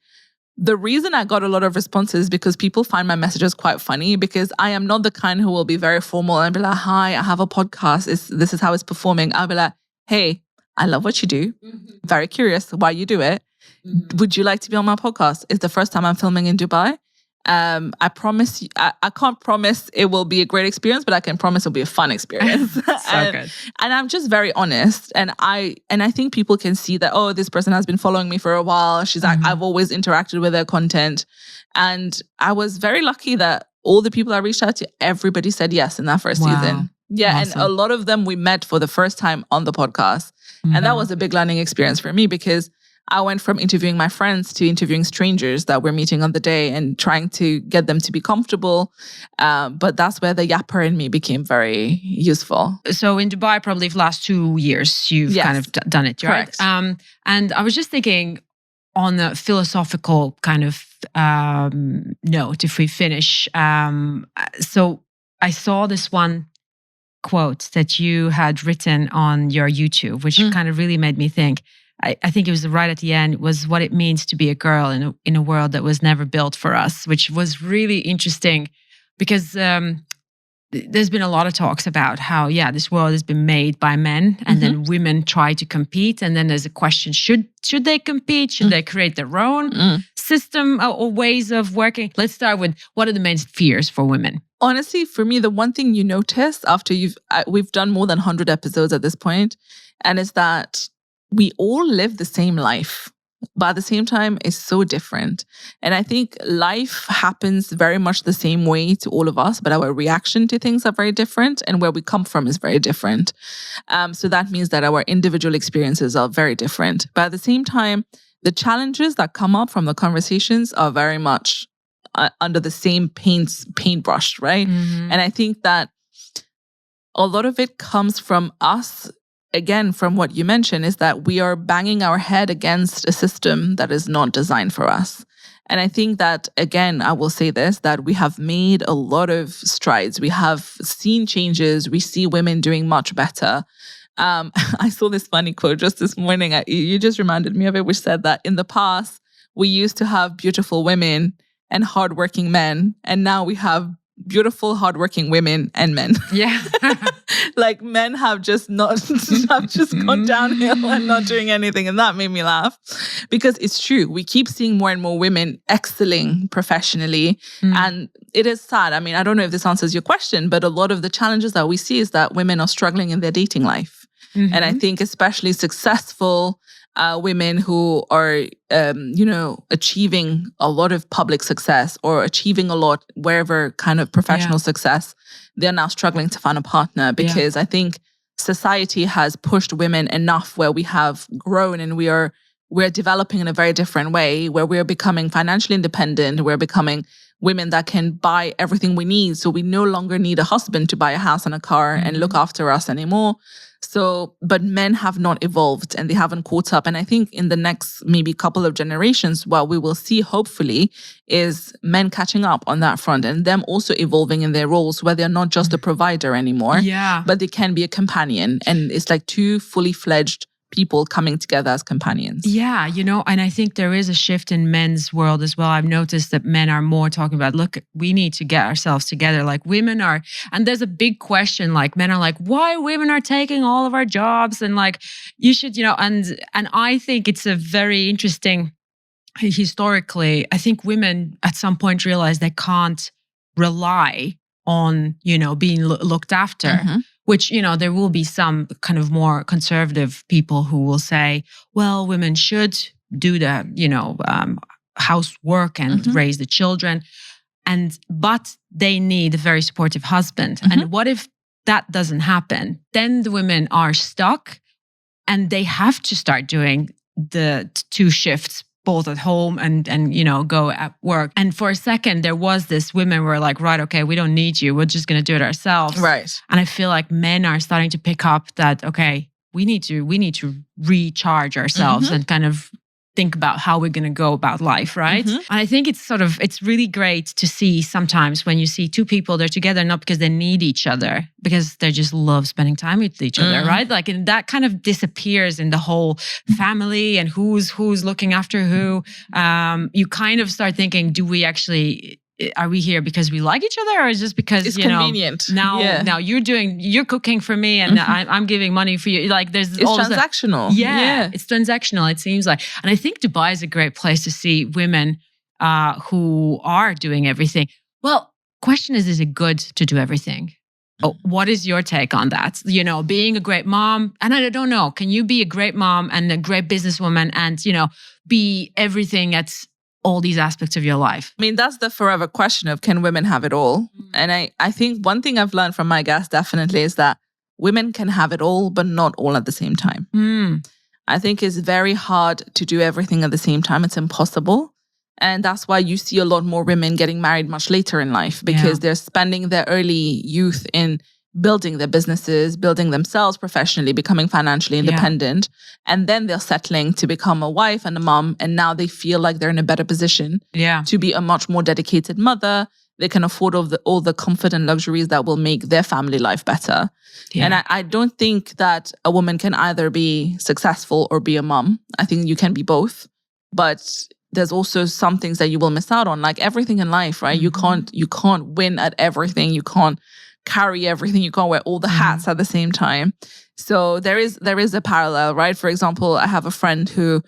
the reason I got a lot of responses is because people find my messages quite funny because I am not the kind who will be very formal and be like, hi, I have a podcast. This is how it's performing. I'll be like, hey, I love what you do. Very curious why you do it. Would you like to be on my podcast? It's the first time I'm filming in Dubai. I promise you, I can't promise it will be a great experience, but I can promise it'll be a fun experience. Good. And I'm just very honest. And I think people can see that, oh, this person has been following me for a while. She's like, I've always interacted with their content. And I was very lucky that all the people I reached out to, everybody said yes in that first season. Yeah. Awesome. And a lot of them we met for the first time on the podcast. And that was a big learning experience for me because I went from interviewing my friends to interviewing strangers that we're meeting on the day and trying to get them to be comfortable. But that's where the yapper in me became very useful. So in Dubai, probably for the last 2 years, you've kind of done it, right? Correct. And I was just thinking on a philosophical kind of note, if we finish. So I saw this one quote that you had written on your YouTube, which kind of really made me think. I think it was right at the end, was what it means to be a girl in a world that was never built for us, which was really interesting because there's been a lot of talks about how, this world has been made by men, and then women try to compete. And then there's a question, should they compete? Should they create their own system or ways of working? Let's start with, what are the main fears for women? Honestly, for me, the one thing you notice after we've done more than 100 episodes at this point, and is that we all live the same life, but at the same time, it's so different. And I think life happens very much the same way to all of us, but our reaction to things are very different, and where we come from is very different. So that means that our individual experiences are very different. But at the same time, the challenges that come up from the conversations are very much under the same paintbrush, right? And I think that a lot of it comes from us. Again, from what you mentioned, is that we are banging our head against a system that is not designed for us. And I think that, again, I will say this, that we have made a lot of strides. We have seen changes. We see women doing much better. I saw this funny quote just this morning. You just reminded me of it, which said that in the past, we used to have beautiful women and hardworking men. And now we have beautiful, hardworking women and men. Yeah. Like men have just gone downhill and not doing anything. And that made me laugh, because it's true. We keep seeing more and more women excelling professionally. And it is sad. I mean, I don't know if this answers your question, but a lot of the challenges that we see is that women are struggling in their dating life. And I think especially successful women who are, achieving a lot of public success or achieving a lot wherever kind of professional success, they're now struggling to find a partner, because I think society has pushed women enough where we have grown and we're developing in a very different way, where we're becoming financially independent. We're becoming women that can buy everything we need. So we no longer need a husband to buy a house and a car and look after us anymore. So, but men have not evolved and they haven't caught up. And I think in the next maybe couple of generations, what we will see, hopefully, is men catching up on that front and them also evolving in their roles, where they're not just a provider anymore, but they can be a companion. And it's like two fully fledged people coming together as companions. Yeah, and I think there is a shift in men's world as well. I've noticed that men are more talking about, look, we need to get ourselves together. Like women are, and there's a big question, like men are like, why women are taking all of our jobs? And like, you should, and I think it's a very interesting, historically, I think women at some point realize they can't rely on, being looked after. Which, there will be some kind of more conservative people who will say, well, women should do the, housework and raise the children. But they need a very supportive husband. And what if that doesn't happen? Then the women are stuck and they have to start doing the two shifts, both at home and go at work. And for a second, there was this, women were like, right, okay, we don't need you. We're just going to do it ourselves. Right. And I feel like men are starting to pick up that, okay, we need to recharge ourselves and kind of think about how we're going to go about life, right? And I think it's really great to see sometimes when you see two people, they're together not because they need each other, because they just love spending time with each other, right? Like, and that kind of disappears in the whole family and who's looking after who. You kind of start thinking, are we here because we like each other, or is just because it's convenient? Now you're cooking for me and I'm giving money for you. Like it's transactional. It's transactional. It seems like, and I think Dubai is a great place to see women who are doing everything. Well, question is it good to do everything? What is your take on that? Being a great mom, and I don't know, can you be a great mom and a great businesswoman and be everything at all these aspects of your life? I mean, that's the forever question of, can women have it all? And I think one thing I've learned from my guests definitely is that women can have it all, but not all at the same time. I think it's very hard to do everything at the same time. It's impossible. And that's why you see a lot more women getting married much later in life, because they're spending their early youth in building their businesses, building themselves professionally, becoming financially independent. And then they're settling to become a wife and a mom. And now they feel like they're in a better position to be a much more dedicated mother. They can afford all the comfort and luxuries that will make their family life better. And I don't think that a woman can either be successful or be a mom. I think you can be both. But there's also some things that you will miss out on, like everything in life, right? You can't win at everything. You can't carry everything. You can't wear all the hats at the same time. So there is a parallel, right? For example, I have a friend who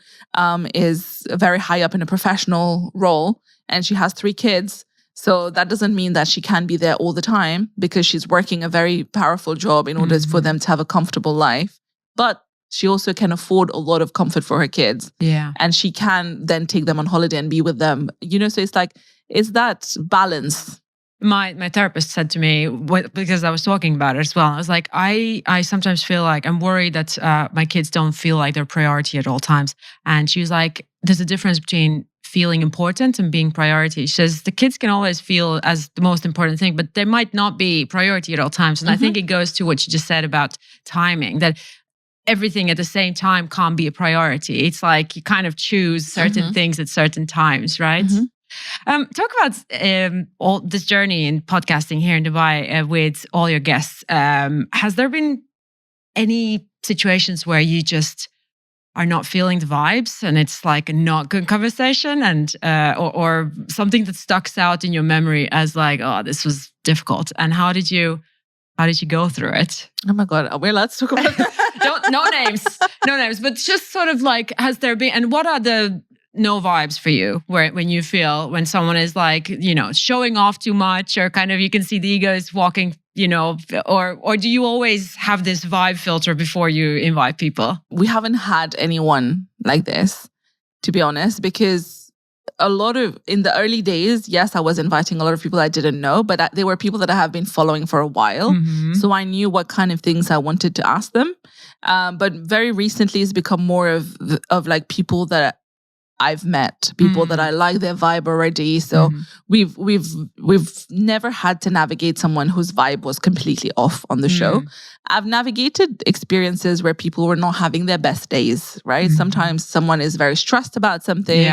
is very high up in a professional role, and she has 3 kids. So that doesn't mean that she can be there all the time, because she's working a very powerful job in order for them to have a comfortable life. But she also can afford a lot of comfort for her kids. Yeah. And she can then take them on holiday and be with them. So it's like, it's that balance. My therapist said to me, because I was talking about it as well, I was like, I sometimes feel like I'm worried that my kids don't feel like they're priority at all times. And she was like, there's a difference between feeling important and being priority. She says the kids can always feel as the most important thing, but they might not be priority at all times. And I think it goes to what you just said about timing, that everything at the same time can't be a priority. It's like you kind of choose certain things at certain times, right? Talk about all this journey in podcasting here in Dubai with all your guests. Has there been any situations where you just are not feeling the vibes and it's like a not good conversation, and or something that sticks out in your memory as like, oh, this was difficult? And how did you go through it? Oh my God, we're allowed to talk about that. No names, but just sort of like, has there been, and what are the no vibes for you when someone is like, showing off too much, or kind of you can see the ego is walking, or do you always have this vibe filter before you invite people? We haven't had anyone like this, to be honest, because in the early days, yes, I was inviting a lot of people I didn't know, but they were people that I have been following for a while. So I knew what kind of things I wanted to ask them. But very recently, it's become more of like people that I've met, people that I like their vibe already. So we've never had to navigate someone whose vibe was completely off on the show. I've navigated experiences where people were not having their best days, right? Sometimes someone is very stressed about something.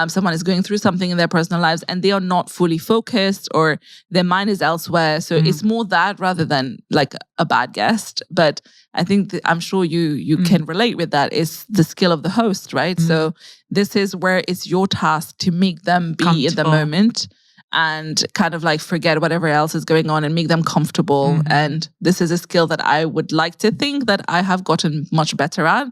Someone is going through something in their personal lives and they are not fully focused, or their mind is elsewhere. So it's more that rather than like a bad guest. But I think I'm sure you can relate with that. Is the skill of the host, right? So this is where it's your task to make them be in the moment and kind of like forget whatever else is going on and make them comfortable. And this is a skill that I would like to think that I have gotten much better at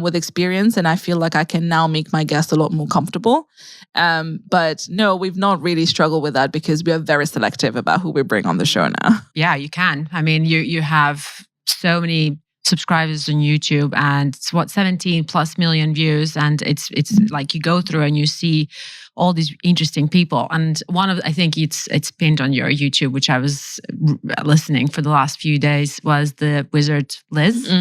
with experience. And I feel like I can now make my guests a lot more comfortable. But no, we've not really struggled with that because we are very selective about who we bring on the show now. Yeah, you can. I mean, you have so many subscribers on YouTube, and it's 17 plus million views, and it's like you go through and you see all these interesting people. And I think it's pinned on your YouTube, which I was listening for the last few days, was the wizard Liz.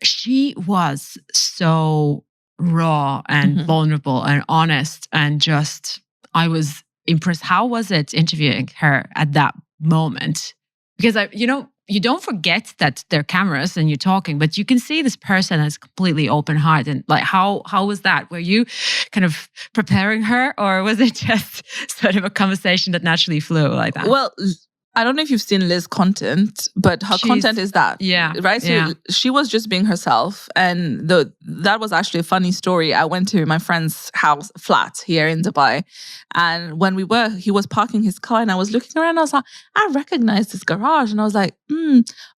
She was so raw and vulnerable and honest, and just, I was impressed. How was it interviewing her at that moment? Because you don't forget that there are cameras and you're talking, but you can see this person is completely open-hearted. And like, how was that? Were you kind of preparing her, or was it just sort of a conversation that naturally flew like that? Well, I don't know if you've seen Liz's content, but her content is that. Yeah. Right? So she was just being herself. And that was actually a funny story. I went to my friend's flat here in Dubai. And when he was parking his car and I was looking around, I was like, I recognize this garage. And I was like,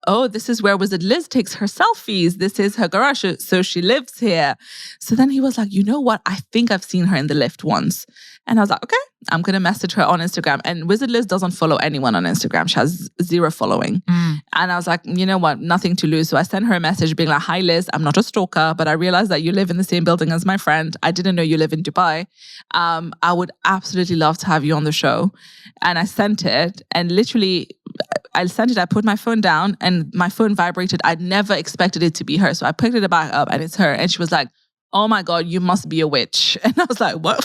oh, this is where Wizard Liz takes her selfies. This is her garage. So she lives here. So then he was like, you know what? I think I've seen her in the lift once. And I was like, okay, I'm going to message her on Instagram. And Wizard Liz doesn't follow anyone on Instagram. She has 0 following. And I was like, you know what? Nothing to lose. So I sent her a message being like, hi, Liz, I'm not a stalker, but I realized that you live in the same building as my friend. I didn't know you live in Dubai. I would absolutely love to have you on the show. And I sent it, and literally I sent it. I put my phone down and my phone vibrated. I'd never expected it to be her. So I picked it back up and it's her. And she was like, oh my God, you must be a witch. And I was like, what?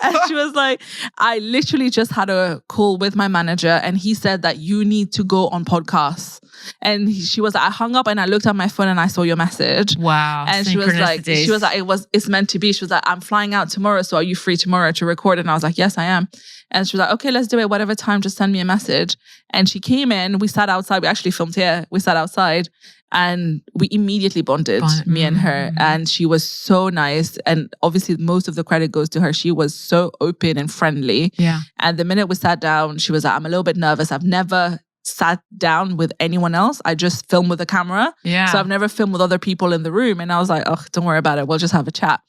And she was like, I literally just had a call with my manager and he said that you need to go on podcasts. And she was like, I hung up and I looked at my phone and I saw your message. Wow. And she was like, it's meant to be. She was like, I'm flying out tomorrow. So are you free tomorrow to record? And I was like, yes, I am. And she was like, okay, let's do it. Whatever time, just send me a message. And she came in, we sat outside. We actually filmed here. We sat outside. And we immediately bonded, me and her. And she was so nice. And obviously, most of the credit goes to her. She was so open and friendly. Yeah. And the minute we sat down, she was like, I'm a little bit nervous. I've never sat down with anyone else. I just film with a camera. Yeah. So I've never filmed with other people in the room. And I was like, oh, don't worry about it. We'll just have a chat.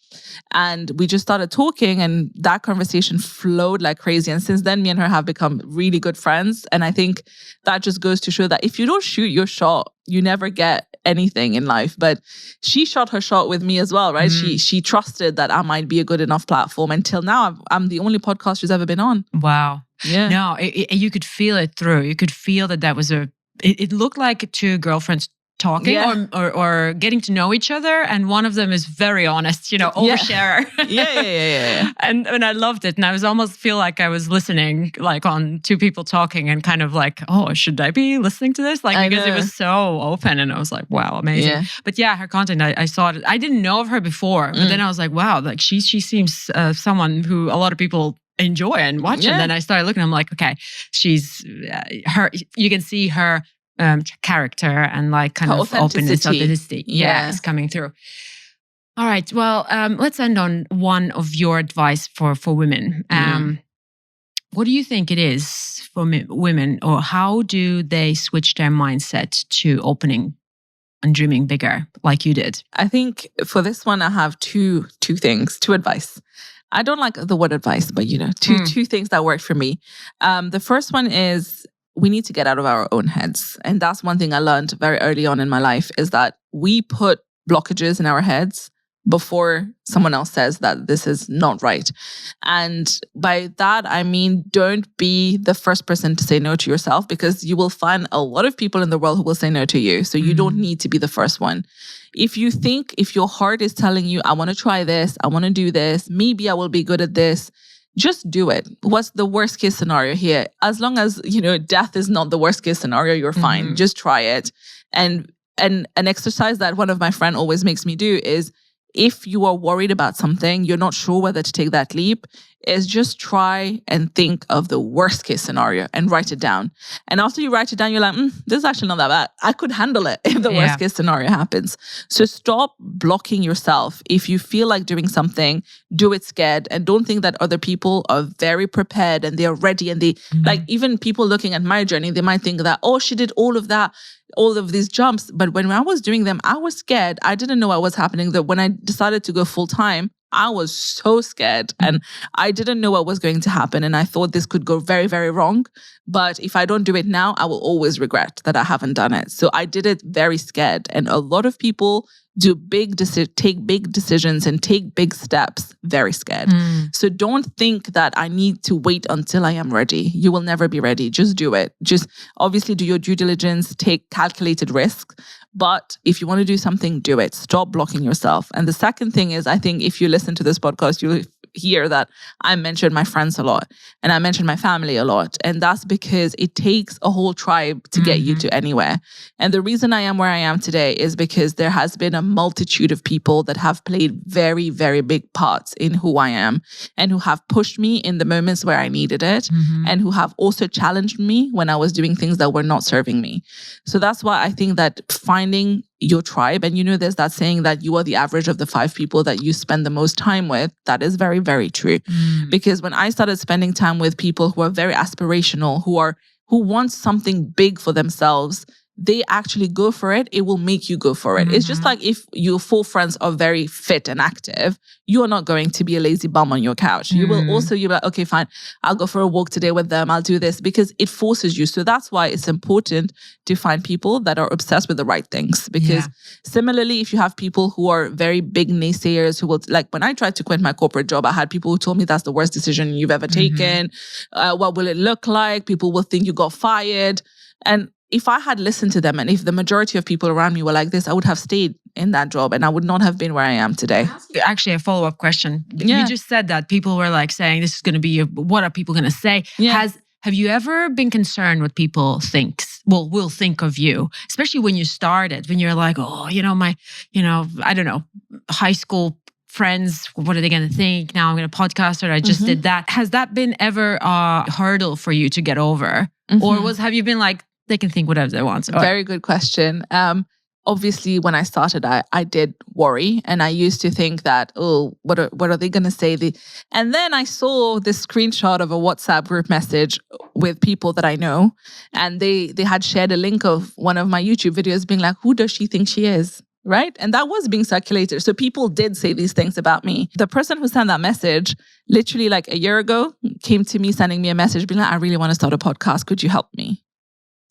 And we just started talking, and that conversation flowed like crazy. And since then, me and her have become really good friends. And I think that just goes to show that if you don't shoot your shot, you never get anything in life. But she shot her shot with me as well, right? She trusted that I might be a good enough platform. Until now, I'm the only podcast she's ever been on. Wow. Yeah. No, you could feel it through. You could feel that was it looked like two girlfriends talking or getting to know each other. And one of them is very honest, oversharer. Yeah. And I loved it. And I was almost feel like I was listening like on two people talking and kind of like, oh, should I be listening to this? Like, because it was so open, and I was like, wow, amazing. Yeah. But yeah, her content, I saw it. I didn't know of her before, but then I was like, wow, like she seems someone who a lot of people enjoy and watch. And then I started looking, I'm like, okay, she's her, you can see her character and like kind of openness, authenticity. Yeah, is coming through. All right. Well, let's end on one of your advice for women. What do you think it is for women, or how do they switch their mindset to opening and dreaming bigger like you did? I think for this one, I have two advice. I don't like the word advice, but two things that work for me. The first one is we need to get out of our own heads. And that's one thing I learned very early on in my life, is that we put blockages in our heads before someone else says that this is not right. And by that, I mean, don't be the first person to say no to yourself, because you will find a lot of people in the world who will say no to you. So you don't need to be the first one. If your heart is telling you, I want to try this, I want to do this, maybe I will be good at this, just do it. What's the worst case scenario here? As long as, death is not the worst case scenario, you're fine. Just try it. And an exercise that one of my friends always makes me do is, if you are worried about something, you're not sure whether to take that leap, is just try and think of the worst case scenario and write it down. And after you write it down, you're like, this is actually not that bad. I could handle it if the worst case scenario happens. So stop blocking yourself. If you feel like doing something, do it scared, and don't think that other people are very prepared and they're ready. And they like, even people looking at my journey, they might think that, oh, she did all of that, all of these jumps. But when I was doing them, I was scared. I didn't know what was happening. That when I decided to go full time, I was so scared and I didn't know what was going to happen. And I thought this could go very, very wrong. But if I don't do it now, I will always regret that I haven't done it. So I did it very scared. And a lot of people take big decisions and take big steps very scared. So don't think that I need to wait until I am ready. You will never be ready. Just do it. Just obviously do your due diligence, take calculated risks. But if you want to do something, do it. Stop blocking yourself. And the second thing is, I think if you listen to this podcast, you'll hear that I mention my friends a lot and I mention my family a lot. And that's because it takes a whole tribe to get you to anywhere. And the reason I am where I am today is because there has been a multitude of people that have played very, very big parts in who I am and who have pushed me in the moments where I needed it and who have also challenged me when I was doing things that were not serving me. So that's why I think that finding your tribe, and there's that saying that you are the average of the 5 people that you spend the most time with. That is very, very true. Because when I started spending time with people who are very aspirational, who want something big for themselves, they actually go for it. It will make you go for it. It's just like if your 4 friends are very fit and active, you are not going to be a lazy bum on your couch. You will also, you're like, okay, fine, I'll go for a walk today with them. I'll do this, because it forces you. So that's why it's important to find people that are obsessed with the right things. Because similarly, if you have people who are very big naysayers, who will, like when I tried to quit my corporate job, I had people who told me that's the worst decision you've ever taken. What will it look like? People will think you got fired. And if I had listened to them and if the majority of people around me were like this, I would have stayed in that job and I would not have been where I am today. Actually, a follow-up question. You just said that people were like saying, this is going to be, what are people going to say? Have you ever been concerned what people will think of you? Especially when you started, when you're like, oh, I don't know, high school friends, what are they going to think? Now I'm going to podcast, or I just did that. Has that been ever a hurdle for you to get over? Or have you been like, they can think whatever they want? Very good question. obviously when I started, I did worry, and I used to think that, oh, what are they going to say? And then I saw this screenshot of a WhatsApp group message with people that I know, and they had shared a link of one of my YouTube videos being like, who does she think she is? Right? And that was being circulated. So people did say these things about me. The person who sent that message, literally like a year ago, came to me sending me a message being like, I really want to start a podcast. Could you help me?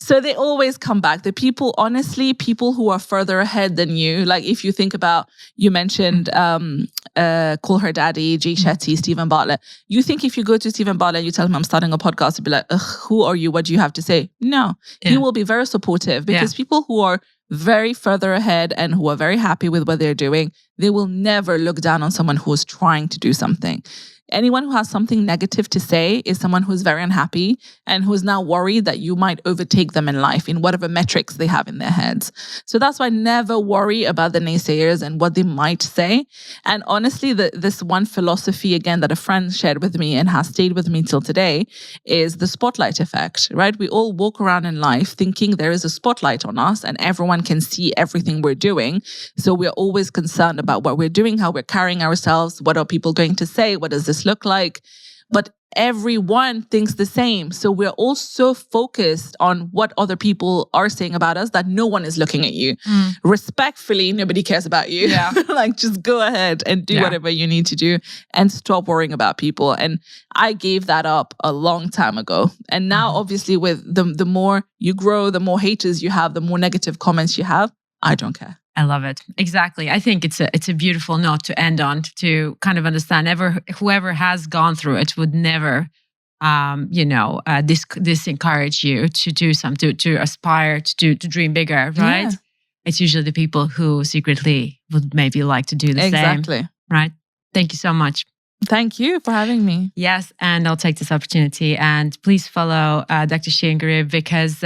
So they always come back. The people, honestly, people who are further ahead than you. Like if you think about, you mentioned Call Her Daddy, Jay Shetty, Stephen Bartlett. You think if you go to Stephen Bartlett and you tell him I'm starting a podcast, he'll be like, ugh, who are you? What do you have to say? No, he will be very supportive, because people who are very further ahead and who are very happy with what they're doing, they will never look down on someone who is trying to do something. Anyone who has something negative to say is someone who's very unhappy and who's now worried that you might overtake them in life in whatever metrics they have in their heads. So that's why never worry about the naysayers and what they might say. And honestly, this one philosophy, again, that a friend shared with me and has stayed with me till today is the spotlight effect, right? We all walk around in life thinking there is a spotlight on us and everyone can see everything we're doing. So we're always concerned about what we're doing, how we're carrying ourselves, what are people going to say, what does this look like? But everyone thinks the same. So we're all so focused on what other people are saying about us that no one is looking at you. Respectfully, nobody cares about you. Yeah. Like, just go ahead and do whatever you need to do and stop worrying about people. And I gave that up a long time ago. And now, obviously, with the more you grow, the more haters you have, the more negative comments you have, I don't care. I love it. Exactly. I think it's a beautiful note to end on, to kind of understand whoever has gone through it would never, disencourage you to do something, to aspire to dream bigger, right? Yeah. It's usually the people who secretly would maybe like to do the same. Exactly. Right. Thank you so much. Thank you for having me. Yes. And I'll take this opportunity, and please follow Dr. Sheen Gurrib, because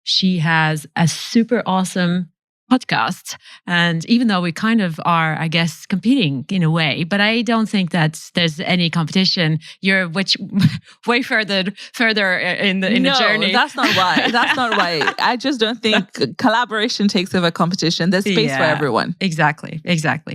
she has a super awesome podcast. And even though we kind of are, I guess, competing in a way, but I don't think that there's any competition. You're way further in the journey. That's not why. That's not why. I just don't think collaboration takes over competition. There's space for everyone. Exactly.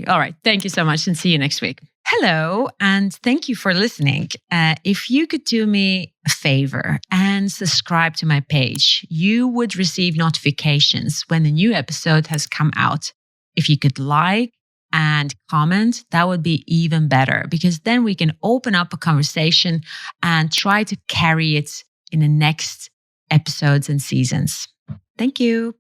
All right. Thank you so much, and see you next week. Hello, and thank you for listening. If you could do me a favor and subscribe to my page, you would receive notifications when the new episode has come out. If you could like and comment, that would be even better, because then we can open up a conversation and try to carry it in the next episodes and seasons. Thank you.